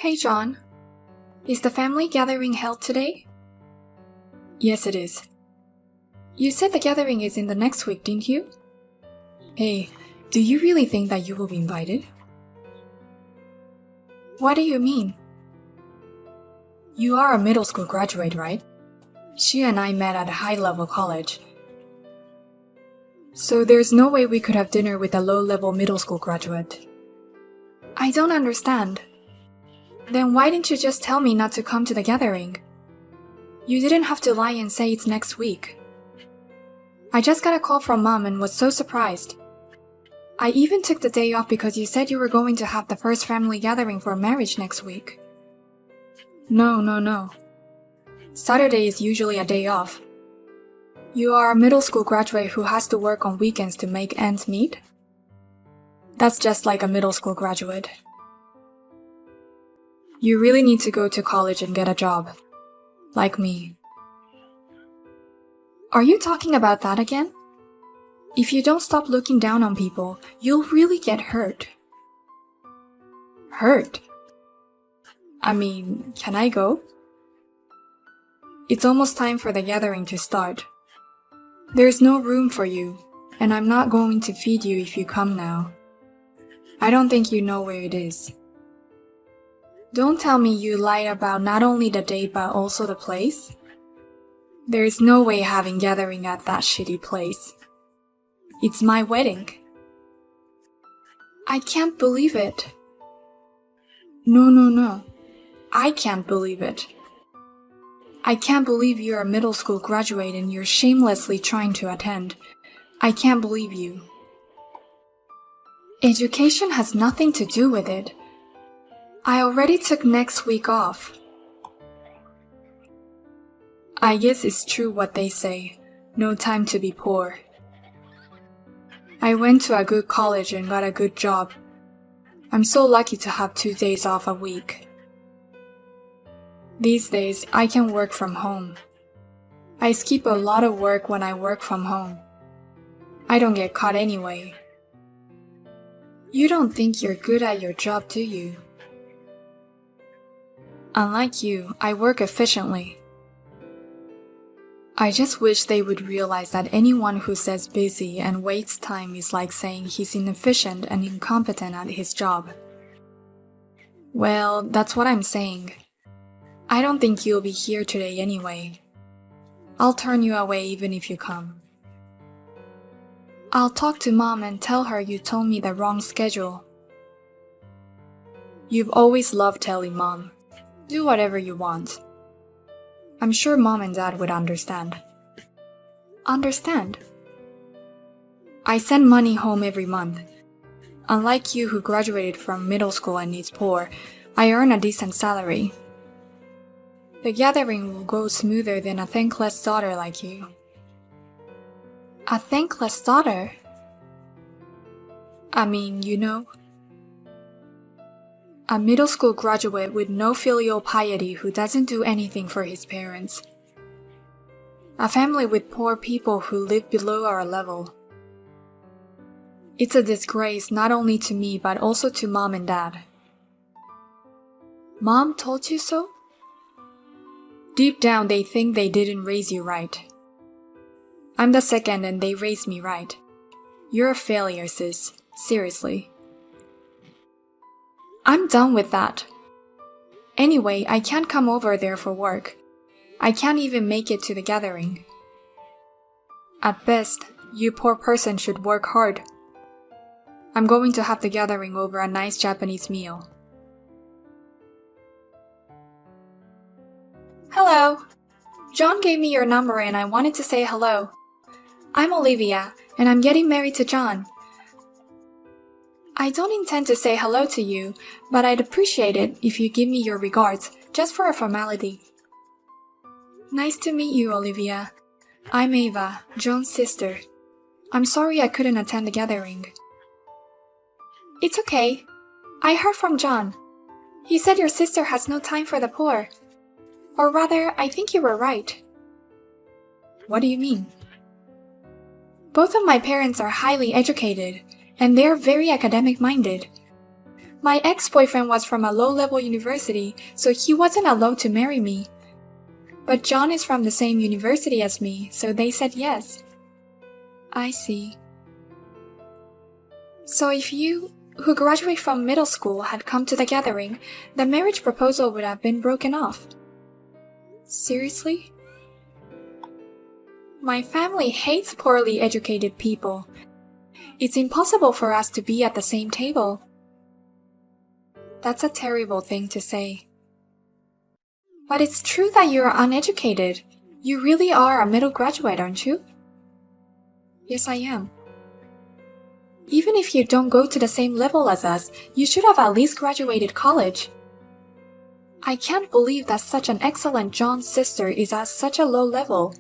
Hey John, is the family gathering held today? Yes, it is. You said the gathering is in the next week, didn't you? Hey, do you really think that you will be invited? What do you mean? You are a middle school graduate, right? She and I met at a high-level college. So there's no way we could have dinner with a low-level middle school graduate. I don't understand. Then why didn't you just tell me not to come to the gathering? You didn't have to lie and say it's next week. I just got a call from Mom and was so surprised. I even took the day off because you said you were going to have the first family gathering for marriage next week. No. Saturday is usually a day off. You are a middle school graduate who has to work on weekends to make ends meet? That's just like a middle school graduate. You really need to go to college and get a job. Like me. Are you talking about that again? If you don't stop looking down on people, you'll really get hurt. Hurt? I mean, can I go? It's almost time for the gathering to start. There's no room for you, and I'm not going to feed you if you come now. I don't think you know where it is. Don't tell me you lied about not only the date but also the place. There's no way having gathering at that shitty place. It's my wedding. I can't believe it. No. I can't believe it. I can't believe you're a middle school graduate and you're shamelessly trying to attend. I can't believe you. Education has nothing to do with it. I already took next week off. I guess it's true what they say. No time to be poor. I went to a good college and got a good job. I'm so lucky to have 2 days off a week. These days, I can work from home. I skip a lot of work when I work from home. I don't get caught anyway. You don't think you're good at your job, do you? Unlike you, I work efficiently. I just wish they would realize that anyone who says busy and wastes time is like saying he's inefficient and incompetent at his job. Well, that's what I'm saying. I don't think you'll be here today anyway. I'll turn you away even if you come. I'll talk to Mom and tell her you told me the wrong schedule. You've always loved telling Mom. Do whatever you want. I'm sure Mom and Dad would understand. Understand? I send money home every month. Unlike you who graduated from middle school and is poor, I earn a decent salary. The gathering will go smoother than a thankless daughter like you. A thankless daughter? I mean, you know. A middle school graduate with no filial piety who doesn't do anything for his parents. A family with poor people who live below our level. It's a disgrace not only to me but also to Mom and Dad. Mom told you so? Deep down they think they didn't raise you right. I'm the second and they raised me right. You're a failure, sis. Seriously. I'm done with that. Anyway, I can't come over there for work. I can't even make it to the gathering. At best, you poor person should work hard. I'm going to have the gathering over a nice Japanese meal. Hello. John gave me your number and I wanted to say hello. I'm Olivia, and I'm getting married to John. I don't intend to say hello to you, but I'd appreciate it if you give me your regards, just for a formality. Nice to meet you, Olivia. I'm Ava, John's sister. I'm sorry I couldn't attend the gathering. It's okay. I heard from John. He said your sister has no time for the poor. Or rather, I think you were right. What do you mean? Both of my parents are highly educated, and they're very academic-minded. My ex-boyfriend was from a low-level university, so he wasn't allowed to marry me. But John is from the same university as me, so they said yes. I see. So if you, who graduate from middle school, had come to the gathering, the marriage proposal would have been broken off. Seriously? My family hates poorly educated people. It's impossible for us to be at the same table. That's a terrible thing to say. But it's true that you're uneducated. You really are a middle graduate, aren't you? Yes, I am. Even if you don't go to the same level as us, you should have at least graduated college. I can't believe that such an excellent John's sister is at such a low level.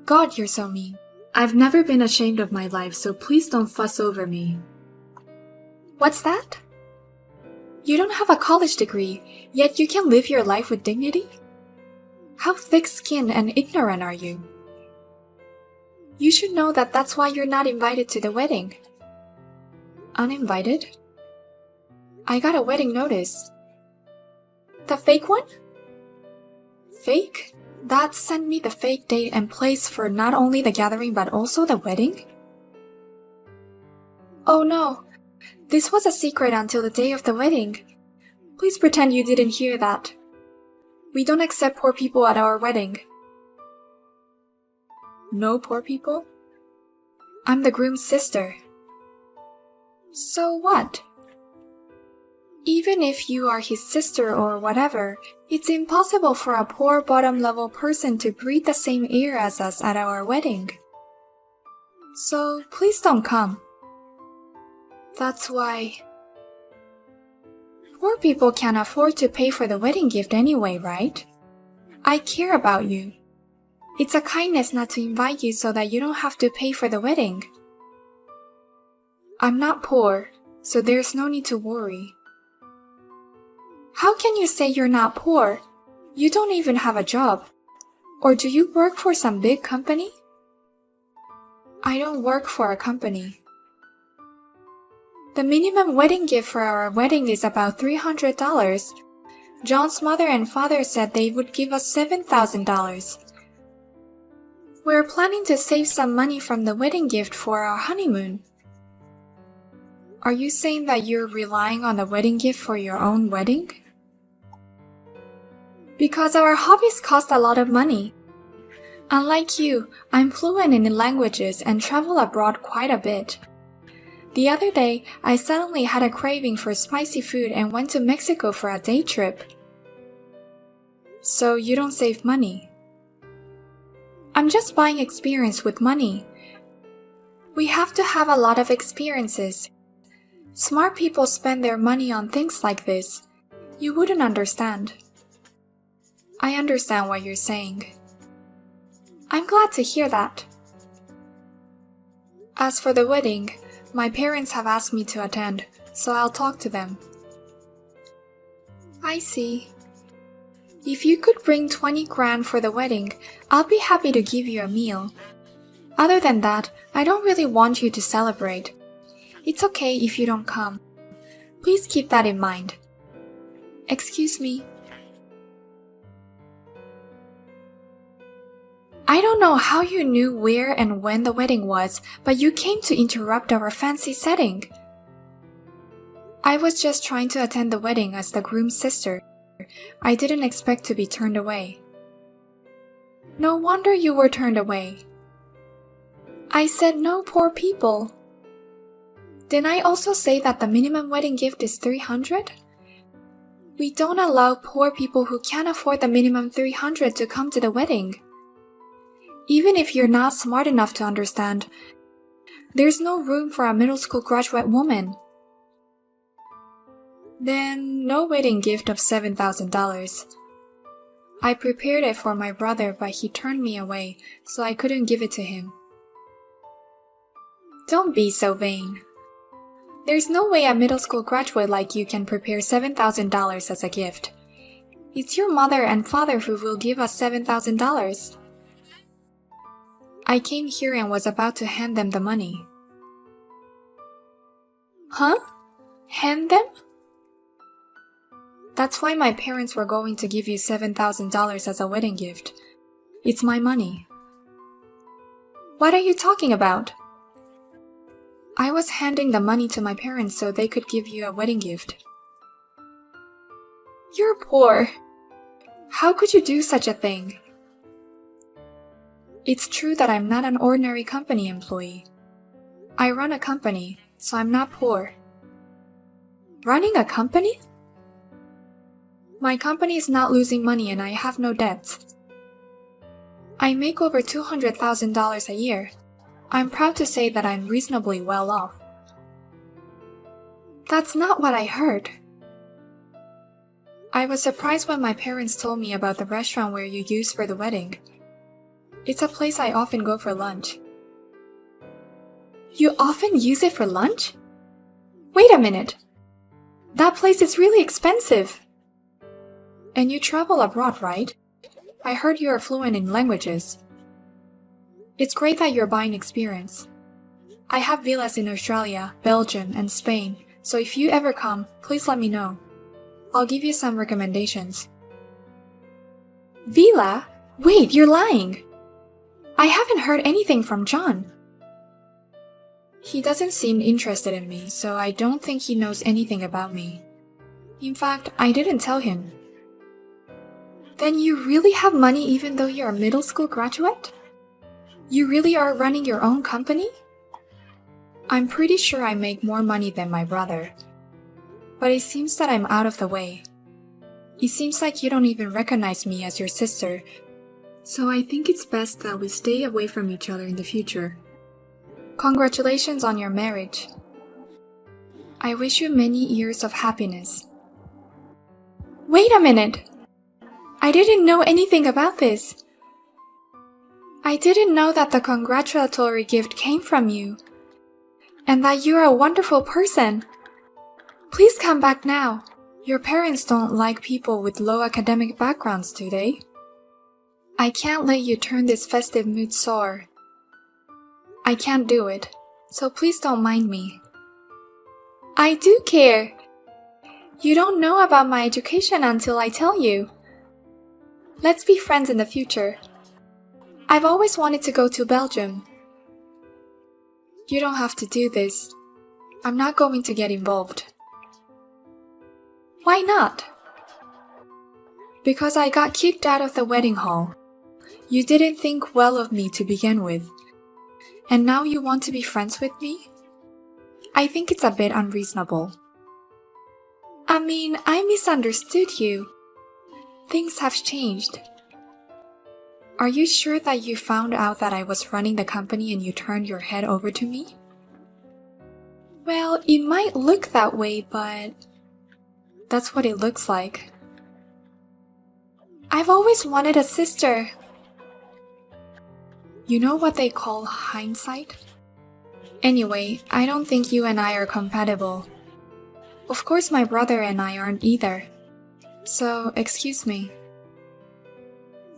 God, you're so mean. I've never been ashamed of my life, so please don't fuss over me. What's that? You don't have a college degree, yet you can live your life with dignity? How thick-skinned and ignorant are you? You should know that that's why you're not invited to the wedding. Uninvited? I got a wedding notice. The fake one? Fake? Dad sent me the fake date and place for not only the gathering but also the wedding? Oh no, this was a secret until the day of the wedding. Please pretend you didn't hear that. We don't accept poor people at our wedding. No poor people? I'm the groom's sister. So what? Even if you are his sister or whatever, it's impossible for a poor bottom-level person to breathe the same air as us at our wedding. So please don't come. That's why... Poor people can't afford to pay for the wedding gift anyway, right? I care about you. It's a kindness not to invite you so that you don't have to pay for the wedding. I'm not poor, so there's no need to worry. How can you say you're not poor? You don't even have a job. Or do you work for some big company? I don't work for a company. The minimum wedding gift for our wedding is about $300. John's mother and father said they would give us $7,000. We're planning to save some money from the wedding gift for our honeymoon. Are you saying that you're relying on the wedding gift for your own wedding? Because our hobbies cost a lot of money. Unlike you, I'm fluent in languages and travel abroad quite a bit. The other day, I suddenly had a craving for spicy food and went to Mexico for a day trip. So you don't save money. I'm just buying experience with money. We have to have a lot of experiences. Smart people spend their money on things like this. You wouldn't understand. I understand what you're saying. I'm glad to hear that. As for the wedding, my parents have asked me to attend, so I'll talk to them. I see. If you could bring 20 grand for the wedding, I'll be happy to give you a meal. Other than that, I don't really want you to celebrate. It's okay if you don't come. Please keep that in mind. Excuse me. I don't know how you knew where and when the wedding was, but you came to interrupt our fancy setting. I was just trying to attend the wedding as the groom's sister. I didn't expect to be turned away. No wonder you were turned away. I said no poor people. Didn't I also say that the minimum wedding gift is $300? We don't allow poor people who can't afford the minimum $300 to come to the wedding. Even if you're not smart enough to understand, there's no room for a middle school graduate woman. Then, no wedding gift of $7,000. I prepared it for my brother, but he turned me away, so I couldn't give it to him. Don't be so vain. There's no way a middle school graduate like you can prepare $7,000 as a gift. It's your mother and father who will give us $7,000. I came here and was about to hand them the money. Huh? Hand them? That's why my parents were going to give you $7,000 as a wedding gift. It's my money. What are you talking about? I was handing the money to my parents so they could give you a wedding gift. You're poor. How could you do such a thing? It's true that I'm not an ordinary company employee. I run a company, so I'm not poor. Running a company? My company is not losing money and I have no debts. I make over $200,000 a year. I'm proud to say that I'm reasonably well off. That's not what I heard. I was surprised when my parents told me about the restaurant where you used for the wedding. It's a place I often go for lunch. You often use it for lunch? Wait a minute. That place is really expensive. And you travel abroad, right? I heard you are fluent in languages. It's great that you're buying experience. I have villas in Australia, Belgium, and Spain, so if you ever come, please let me know. I'll give you some recommendations. Villa? Wait, you're lying. I haven't heard anything from John. He doesn't seem interested in me, so I don't think he knows anything about me. In fact, I didn't tell him. Then you really have money even though you're a middle school graduate? You really are running your own company? I'm pretty sure I make more money than my brother. But it seems that I'm out of the way. It seems like you don't even recognize me as your sister, so I think it's best that we stay away from each other in the future. Congratulations on your marriage. I wish you many years of happiness. Wait a minute! I didn't know anything about this. I didn't know that the congratulatory gift came from you, and that you're a wonderful person. Please come back now. Your parents don't like people with low academic backgrounds, do they? I can't let you turn this festive mood sour. I can't do it, so please don't mind me. I do care. You don't know about my education until I tell you. Let's be friends in the future. I've always wanted to go to Belgium. You don't have to do this. I'm not going to get involved. Why not? Because I got kicked out of the wedding hall. You didn't think well of me to begin with. And now you want to be friends with me? I think it's a bit unreasonable. I mean, I misunderstood you. Things have changed. Are you sure that you found out that I was running the company and you turned your head over to me? Well, it might look that way, but that's what it looks like. I've always wanted a sister. You know what they call hindsight? Anyway, I don't think you and I are compatible. Of course, my brother and I aren't either. So, excuse me.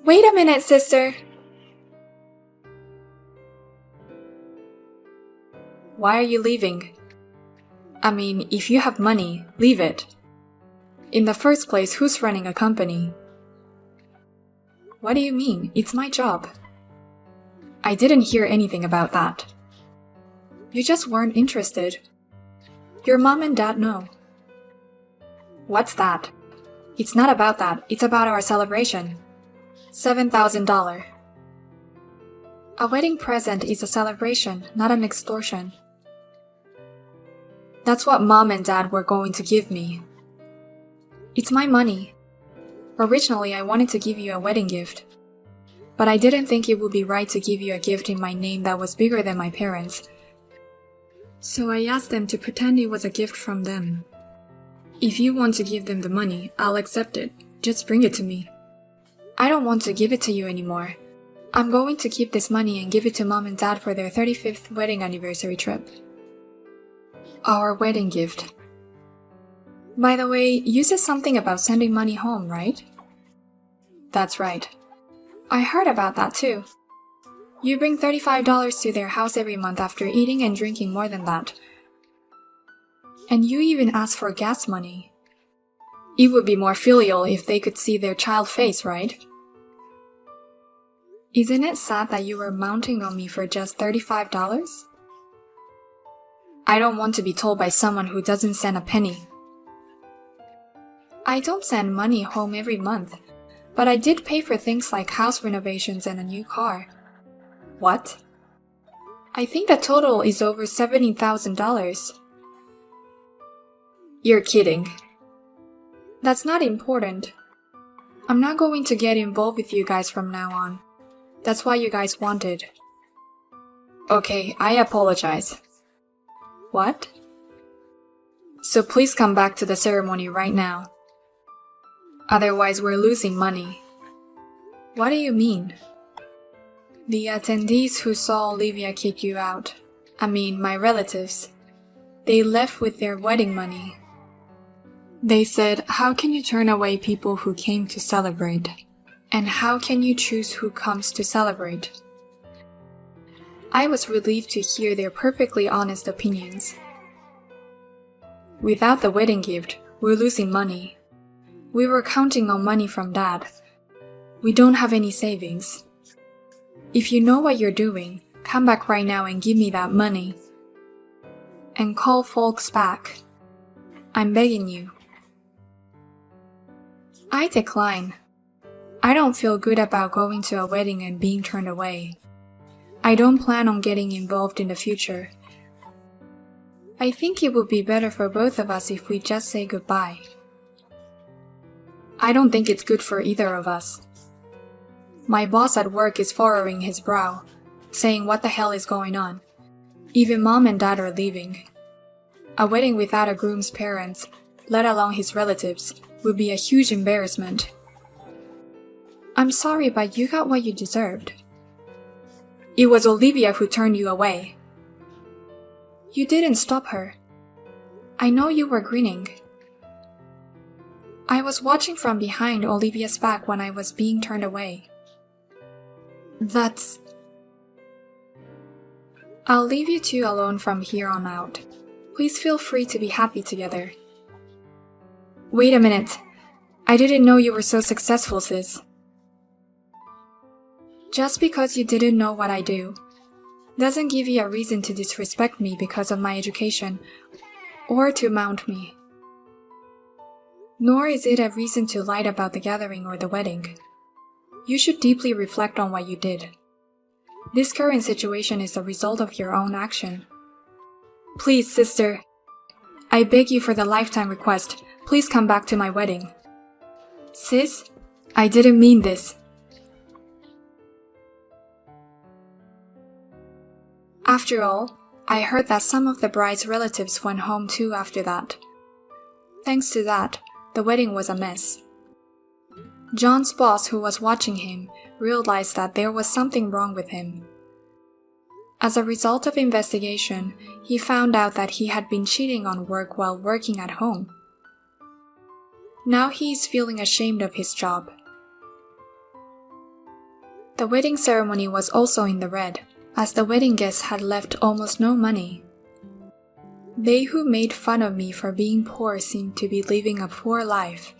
Wait a minute, sister! Why are you leaving? I mean, if you have money, leave it. In the first place, who's running a company? What do you mean? It's my job. I didn't hear anything about that. You just weren't interested. Your mom and dad know. What's that? It's not about that, it's about our celebration. $7,000. A wedding present is a celebration, not an extortion. That's what mom and dad were going to give me. It's my money. Originally, I wanted to give you a wedding gift. But I didn't think it would be right to give you a gift in my name that was bigger than my parents. So I asked them to pretend it was a gift from them. If you want to give them the money, I'll accept it. Just bring it to me. I don't want to give it to you anymore. I'm going to keep this money and give it to mom and dad for their 35th wedding anniversary trip. Our wedding gift. By the way, you said something about sending money home, right? That's right. I heard about that too. You bring $35 to their house every month after eating and drinking more than that. And you even ask for gas money. It would be more filial if they could see their child face, right? Isn't it sad that you were mounting on me for just $35? I don't want to be told by someone who doesn't send a penny. I don't send money home every month, but I did pay for things like house renovations and a new car. What? I think the total is over $70,000. You're kidding. That's not important. I'm not going to get involved with you guys from now on. That's what you guys wanted. Okay, I apologize. What? So please come back to the ceremony right now. Otherwise, we're losing money. What do you mean? The attendees who saw Olivia kick you out, my relatives, they left with their wedding money. They said, how can you turn away people who came to celebrate? And how can you choose who comes to celebrate? I was relieved to hear their perfectly honest opinions. Without the wedding gift, we're losing money. We were counting on money from Dad. We don't have any savings. If you know what you're doing, come back right now and give me that money. And call folks back. I'm begging you. I decline. I don't feel good about going to a wedding and being turned away. I don't plan on getting involved in the future. I think it would be better for both of us if we just say goodbye. I don't think it's good for either of us. My boss at work is furrowing his brow, saying what the hell is going on. Even Mom and Dad are leaving. A wedding without a groom's parents, let alone his relatives, would be a huge embarrassment. I'm sorry, but you got what you deserved. It was Olivia who turned you away. You didn't stop her. I know you were grinning. I was watching from behind Olivia's back when I was being turned away. That's... I'll leave you two alone from here on out. Please feel free to be happy together. Wait a minute. I didn't know you were so successful, sis. Just because you didn't know what I do doesn't give you a reason to disrespect me because of my education or to mount me. Nor is it a reason to lie about the gathering or the wedding. You should deeply reflect on what you did. This current situation is the result of your own action. Please, sister, I beg you for the lifetime request, please come back to my wedding. Sis, I didn't mean this. After all, I heard that some of the bride's relatives went home too after that. Thanks to that, the wedding was a mess. John's boss, who was watching him, realized that there was something wrong with him. As a result of investigation, he found out that he had been cheating on work while working at home. Now he is feeling ashamed of his job. The wedding ceremony was also in the red, as the wedding guests had left almost no money. They who made fun of me for being poor seemed to be living a poor life.